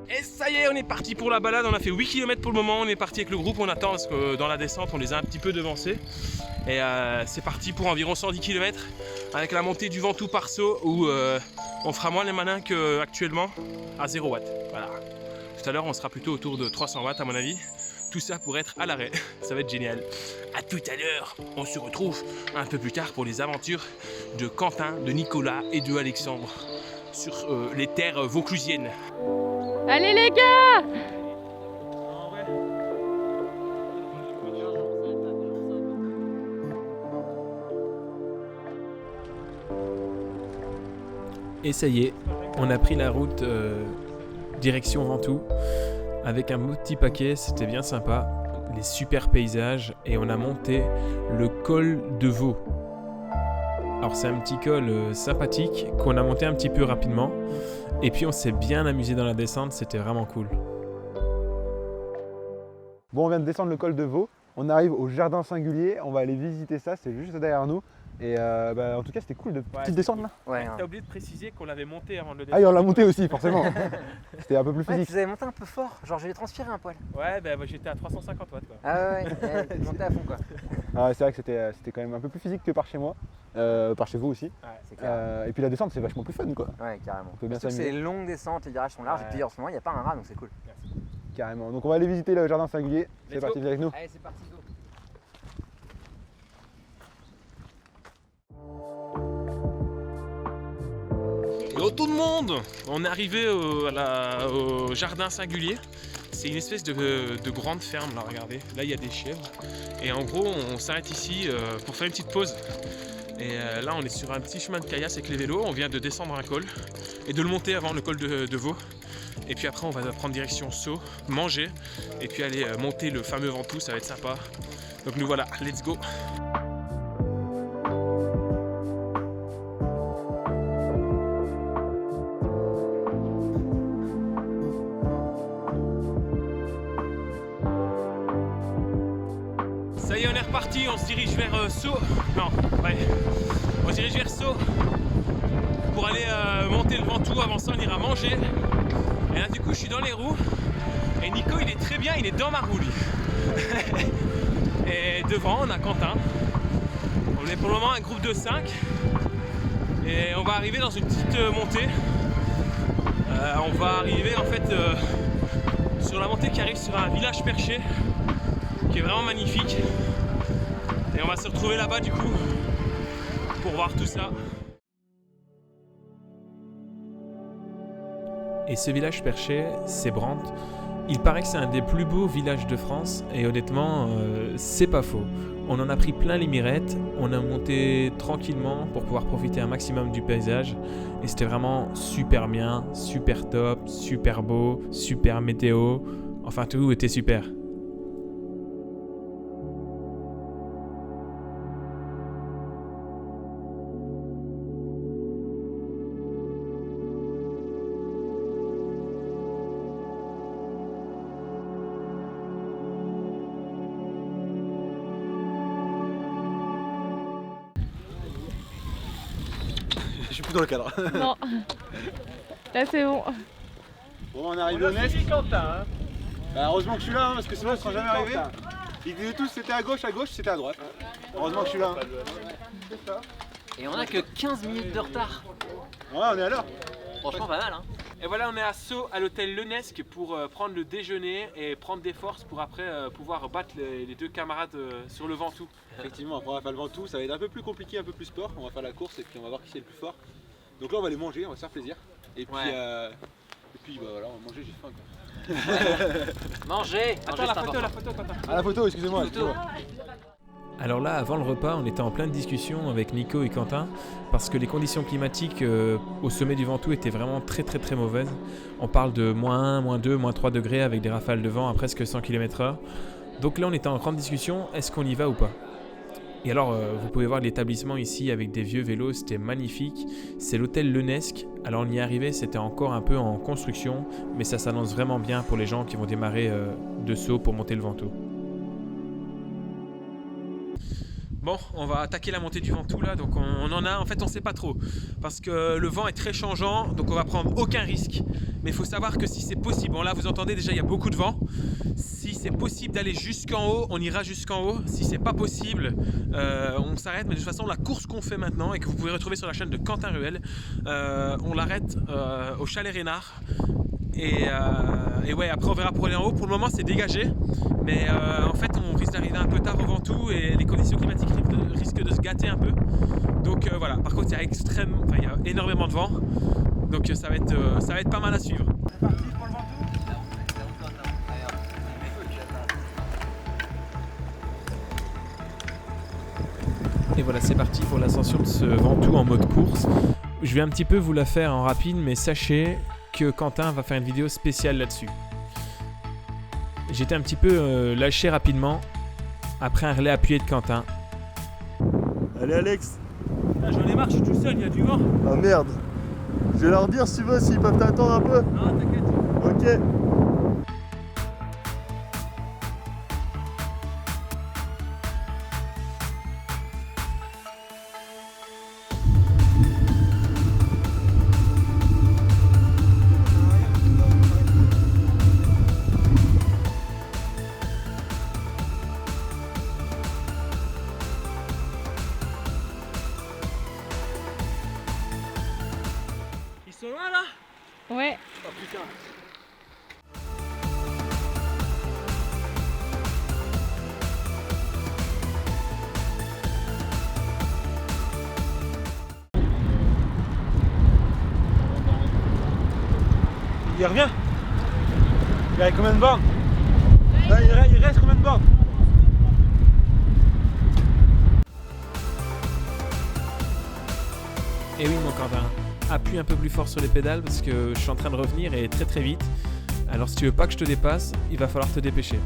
Et ça y est, on est parti pour la balade, on a fait 8 km pour le moment, on est parti avec le groupe, on attend parce que dans la descente on les a un petit peu devancés. Et c'est parti pour environ 110 km avec la montée du Ventoux par saut où on fera moins les malins qu'actuellement à 0 watts. Voilà. Tout à l'heure on sera plutôt autour de 300 watts à mon avis. Tout ça pour être à l'arrêt, ça va être génial. A tout à l'heure, on se retrouve un peu plus tard pour les aventures de Quentin, de Nicolas et de Alexandre sur les terres vauclusiennes. Allez les gars! Et ça y est, on a pris la route direction Ventoux avec un beau petit paquet, c'était bien sympa, les super paysages et on a monté le col de Vaux. Alors c'est un petit col sympathique qu'on a monté un petit peu rapidement et puis on s'est bien amusé dans la descente, c'était vraiment cool. Bon, on vient de descendre le col de Vaux, on arrive au jardin singulier, on va aller visiter ça, c'est juste derrière nous. Et en tout cas c'était cool de petite descente là. Ouais, t'as oublié de préciser qu'on l'avait monté avant de le Ah, et on l'a monté aussi forcément. C'était un peu plus Ouais, physique. vous avez monté un peu fort, genre j'ai transpiré un poil. Ouais, bah j'étais à 350 watts quoi. Ah ouais, ouais, monté à fond quoi. Ah, c'est vrai que c'était quand même un peu plus physique que par chez moi, par chez vous aussi. Ouais, C'est clair. Et puis la descente c'est vachement plus fun quoi, Ouais, carrément. on peut bien Surtout que s'amuser. c'est longue descente, les virages sont larges Ouais. et puis en ce moment il n'y a pas un rat donc c'est cool. Carrément. Donc on va aller visiter le jardin singulier, c'est Let's parti, go. viens avec nous. Allez, c'est parti, go. Hello tout le monde! On est arrivé au jardin singulier. C'est une espèce de grande ferme là, regardez. Là il y a des chèvres. Et en gros on s'arrête ici pour faire une petite pause. Et là on est sur un petit chemin de caillasse avec les vélos. On vient de descendre un col et de le monter avant le col de Vaux. Et puis après on va prendre direction Sceaux, manger et puis aller monter le fameux Ventoux, ça va être sympa. Donc nous voilà, let's go! Ça y est, on est reparti, on se dirige vers Sceaux. Non, ouais. On se dirige vers Sceaux pour aller monter le Ventoux. Avant ça, on ira manger. Et là, du coup, je suis dans les roues. Et Nico, il est très bien, il est dans ma roue, lui. Et devant, on a Quentin. On est pour le moment un groupe de 5. Et on va arriver dans une petite montée. On va arriver en fait sur la montée qui arrive sur un village perché qui est vraiment magnifique. Et on va se retrouver là-bas du coup pour voir tout ça. Et ce village perché, c'est Brandt. Il paraît que c'est un des plus beaux villages de France et honnêtement, c'est pas faux. On en a pris plein les mirettes, on a monté tranquillement pour pouvoir profiter un maximum du paysage et c'était vraiment super bien, super top, super beau, super météo, enfin tout était super. Je suis plus dans le cadre. Non. Là c'est bon. Bon, on est arrivé au Nest. Bah, heureusement que je suis là, hein, parce que sinon ils ne seraient jamais arrivés. Ils disaient tous c'était à gauche, c'était à droite. Heureusement que je suis là. Hein. Et on a que 15 minutes de retard. Ouais, on est à l'heure. Franchement pas mal hein. Et voilà, on est à Sceaux à l'hôtel Lenesque pour prendre le déjeuner et prendre des forces pour après pouvoir battre les deux camarades sur le Ventoux. Effectivement, après on va faire le Ventoux, ça va être un peu plus compliqué, un peu plus sport. On va faire la course et puis on va voir qui c'est le plus fort. Donc là on va aller manger, on va se faire plaisir. Et puis, Ouais. bah, voilà, on va manger, j'ai faim quoi. Manger. Attends, la photo, Quentin. Ah, la photo, excusez-moi. Alors là, avant le repas, on était en pleine discussion avec Nico et Quentin parce que les conditions climatiques au sommet du Ventoux étaient vraiment très mauvaises. On parle de -1, -2, -3 degrés avec des rafales de vent à presque 100 km/h. Donc là, on était en grande discussion, est-ce qu'on y va ou pas ? Et alors, vous pouvez voir l'établissement ici avec des vieux vélos, c'était magnifique. C'est l'hôtel Lenesque. Alors on y est arrivé, c'était encore un peu en construction, mais ça s'annonce vraiment bien pour les gens qui vont démarrer de Sceaux pour monter le Ventoux. Bon, on va attaquer la montée du Ventoux là, donc on en a, en fait on sait pas trop, parce que le vent est très changeant, donc on va prendre aucun risque, mais il faut savoir que si c'est possible, bon là vous entendez déjà il y a beaucoup de vent, si c'est possible d'aller jusqu'en haut, on ira jusqu'en haut, si c'est pas possible, on s'arrête, mais de toute façon la course qu'on fait maintenant, et que vous pouvez retrouver sur la chaîne de Quentin Ruel, on l'arrête au Chalet Reynard. Et ouais, après on verra pour aller en haut. Pour le moment c'est dégagé, mais en fait on risque d'arriver un peu tard au Ventoux et les conditions climatiques risquent de se gâter un peu. Donc voilà, par contre il y a énormément de vent, donc ça va être pas mal à suivre. Et voilà, c'est parti pour l'ascension de ce Ventoux en mode course. Je vais un petit peu vous la faire en rapide, mais sachez que Quentin va faire une vidéo spéciale là-dessus. J'étais un petit peu lâché rapidement après un relais appuyé de Quentin. Allez Alex. J'en ai marre, je suis tout seul, il y a du vent. Ah merde. Je vais leur dire si tu veux, s'ils peuvent t'attendre un peu. Non, t'inquiète. Ok. Ils sont loin là? Ouais. Oh putain. Il revient. Il y a combien de bornes? Là, il reste combien de bornes? Et oui mon Quentin, appuie un peu plus fort sur les pédales parce que je suis en train de revenir et très très vite. Alors si tu veux pas que je te dépasse, il va falloir te dépêcher.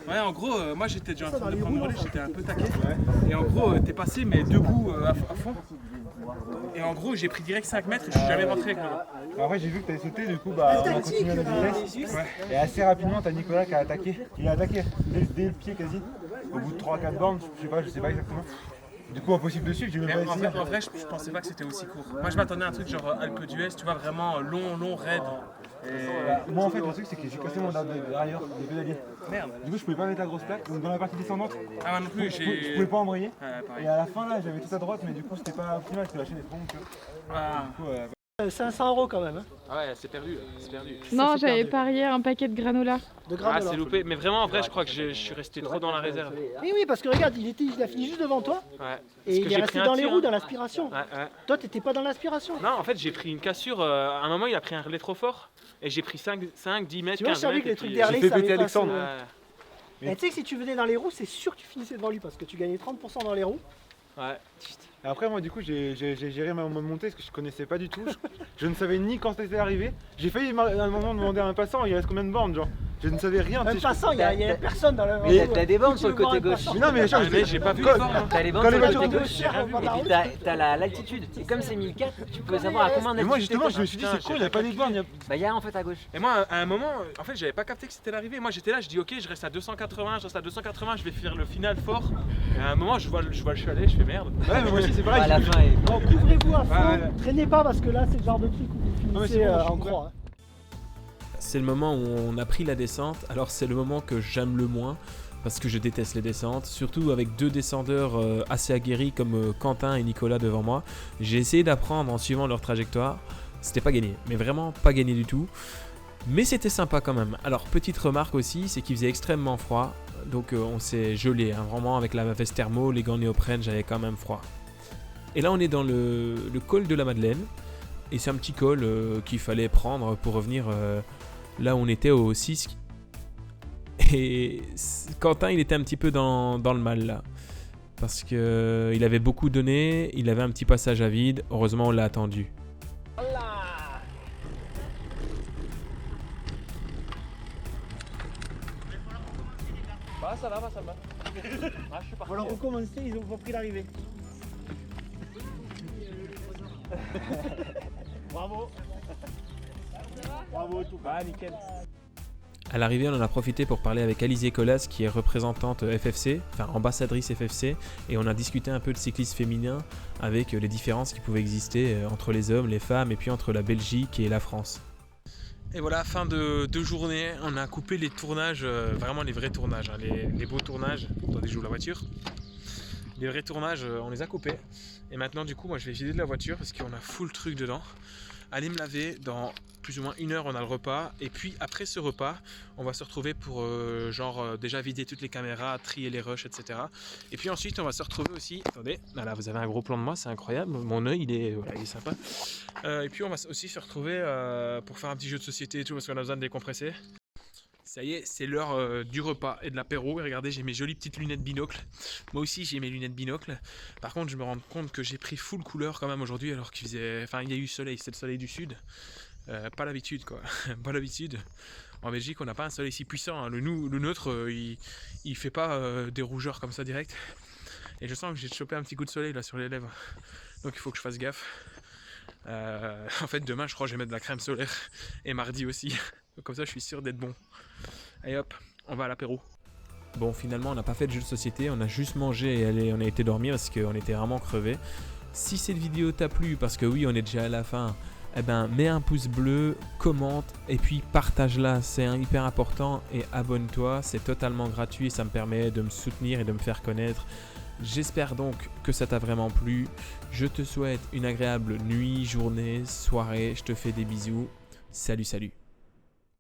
Ouais, en gros, moi j'étais déjà en train de prendre le relais, j'étais un peu taqué. Et en gros, t'es passé, mais debout à fond. Et en gros, j'ai pris direct 5 mètres et je suis jamais rentré avec le vélo. Après j'ai vu que t'avais sauté, du coup bah on a continué à notre vitesse. Ouais. Et assez rapidement t'as Nicolas qui a attaqué. Il a attaqué dès le pied quasi. Au bout de 3-4 bornes, je sais pas exactement. Du coup impossible de suivre, j'ai même Mais pas en essayé. vrai, je pensais pas que c'était aussi court. Moi je m'attendais à un truc genre Alpe d'Huez, tu vois, vraiment long, raide. Et... Moi en fait le truc c'est que j'ai cassé mon derrière des pédaliers. Merde. Du coup je pouvais pas mettre la grosse plaque, donc dans la partie descendante, Ah moi non plus, je pouvais pas embrayer. pareil. Et à la fin là j'avais tout à droite mais du coup c'était pas optimal, parce que la chaîne est trop longue. Tu vois. Ah. Du coup, 500 € quand même, hein, Ah ouais, c'est perdu, c'est perdu. Non, c'est j'avais perdu. parié un paquet de granola. de Ah, granola. c'est loupé, mais vraiment en vrai, je crois que je suis resté trop dans la réserve. Oui, parce que regarde, il a fini juste devant toi Ouais. et il que est j'ai resté pris un dans les tir, roues, hein. dans l'aspiration. Ouais. Toi, t'étais pas dans l'aspiration. Non, en fait, j'ai pris une cassure. À un moment, il a pris un relais trop fort. Et j'ai pris 5, 10 mètres, Tu vois, 15 je savais mètres. que les et trucs puis, d'Herlé, j'ai fait ça péter allait pas se- Alexandre. Mais tu sais que si tu venais dans les roues, c'est sûr que tu finissais devant lui parce que tu gagnais 30% dans les roues. Ouais. Et après moi du coup j'ai géré ma montée parce que je connaissais pas du tout. Je ne savais ni quand c'était arrivé. J'ai failli à un moment demander à un passant il reste combien de bornes genre. Je ne savais rien. Même tu sais, passant, il y a personne dans le. Mais t'as des bornes sur le côté gauche. Mais non mais genre, Mais j'ai pas vu Quand- les bornes. T'as les Quand bornes les sur le voitures côté de gauche. cher, Et puis t'as l'altitude. Et comme c'est 1004, tu peux savoir à combien Mais d'altitude. moi justement t'es, je me suis dit Putain, c'est con, il j'ai n'y a pas pas des bornes. Bah y'a en fait à gauche. Et moi, à un moment, en fait, j'avais pas capté que c'était l'arrivée. Moi, j'étais là, je dis ok, je reste à 280, je vais faire le final fort. Et à un moment, je vois le chalet, je fais merde. Ouais mais moi aussi c'est pareil. À la j'ai vu- fin, et- Bon, couvrez-vous à fond, Ouais. traînez pas parce que là, c'est le genre de truc où vous Non, mais finissez c'est bon, je suis en ouvert. croix. hein. C'est le moment où on a pris la descente, alors c'est le moment que j'aime le moins parce que je déteste les descentes, surtout avec deux descendeurs assez aguerris comme Quentin et Nicolas devant moi. J'ai essayé d'apprendre en suivant leur trajectoire, c'était pas gagné, mais vraiment pas gagné du tout. Mais c'était sympa quand même. Alors petite remarque aussi, c'est qu'il faisait extrêmement froid, donc on s'est gelé, hein, vraiment avec la veste thermo, les gants néoprène, j'avais quand même froid. Et là on est dans le col de la Madeleine, et c'est un petit col qu'il fallait prendre pour revenir là où on était au 6. Et Quentin il était un petit peu dans le mal là, parce que il avait beaucoup donné, il avait un petit passage à vide, heureusement on l'a attendu. Bah ça va. Ah, je suis parti. On leur recommencer, ils ont pas pris l'arrivée. Bravo. Bravo tout. Bah nickel. À l'arrivée, on en a profité pour parler avec Alizé Colas, qui est représentante FFC, enfin ambassadrice FFC, et on a discuté un peu de cyclisme féminin avec les différences qui pouvaient exister entre les hommes, les femmes, et puis entre la Belgique et la France. Et voilà, fin de journée, on a coupé les tournages, vraiment les vrais tournages, hein, les beaux tournages. Attendez, j'ouvre la voiture. Les vrais tournages, on les a coupés. Et maintenant, du coup, moi je vais vider de la voiture parce qu'on a full truc dedans. Allez me laver, dans plus ou moins 1 heure on a le repas. Et puis après ce repas, on va se retrouver pour déjà vider toutes les caméras, trier les rushs, etc. Et puis ensuite on va se retrouver aussi, attendez, là vous avez un gros plan de moi, c'est incroyable, mon œil il est sympa. Et puis on va aussi se retrouver pour faire un petit jeu de société et tout parce qu'on a besoin de décompresser. Ça y est, c'est l'heure du repas et de l'apéro. Et regardez, j'ai mes jolies petites lunettes binocle. Moi aussi, j'ai mes lunettes binocle. Par contre, je me rends compte que j'ai pris full couleur quand même aujourd'hui, alors qu'il faisait... Enfin, il y a eu soleil, c'est le soleil du sud. Pas l'habitude, quoi. Pas l'habitude. En Belgique, on n'a pas un soleil si puissant. Hein. Le nôtre, il fait pas des rougeurs comme ça direct. Et je sens que j'ai chopé un petit coup de soleil là sur les lèvres. Donc il faut que je fasse gaffe. En fait, demain, je crois que je vais mettre de la crème solaire. Et mardi aussi. Comme ça, je suis sûr d'être bon. Allez hop, on va à l'apéro. Bon, finalement, on n'a pas fait de jeu de société, on a juste mangé et on a été dormir parce qu'on était vraiment crevés. Si cette vidéo t'a plu, parce que oui, on est déjà à la fin, eh ben, mets un pouce bleu, commente et puis partage-la, c'est hyper important, et abonne-toi, c'est totalement gratuit et ça me permet de me soutenir et de me faire connaître. J'espère donc que ça t'a vraiment plu. Je te souhaite une agréable nuit, journée, soirée, je te fais des bisous. Salut.